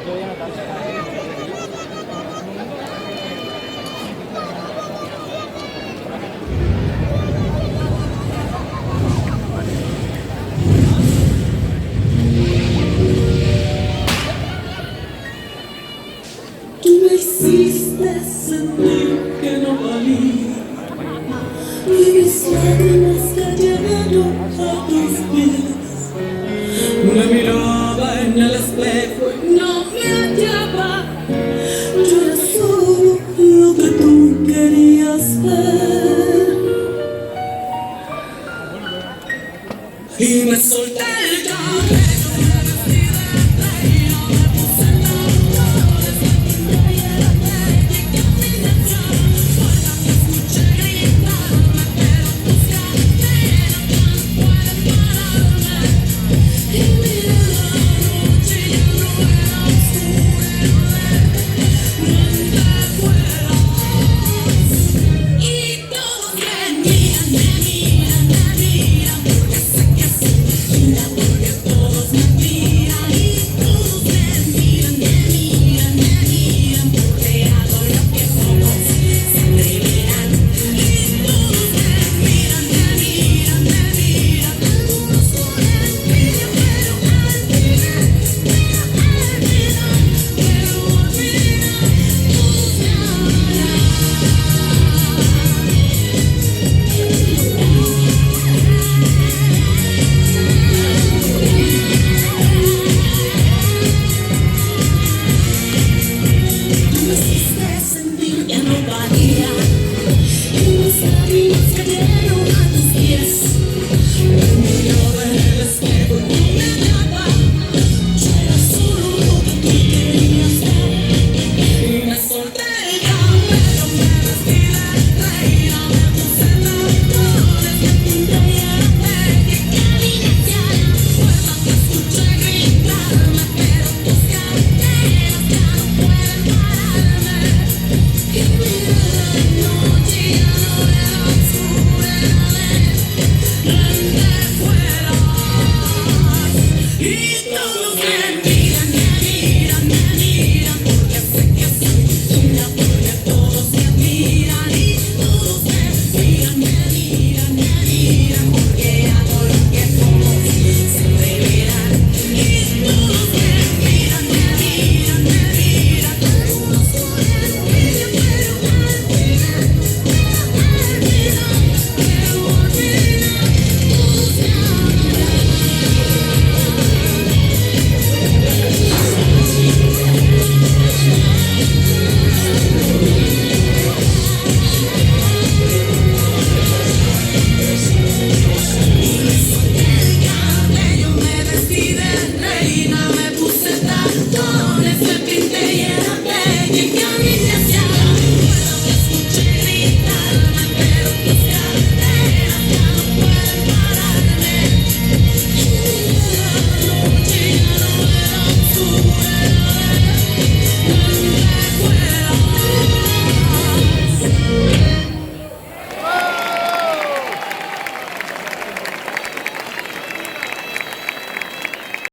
Tú me hiciste sentir que no valía y mis lágrimas cayeron a tus pies. Me miraba en el espejo y no me hallaba. Yo era solo lo que tú querías ver. Y me solté el cabello. Y todos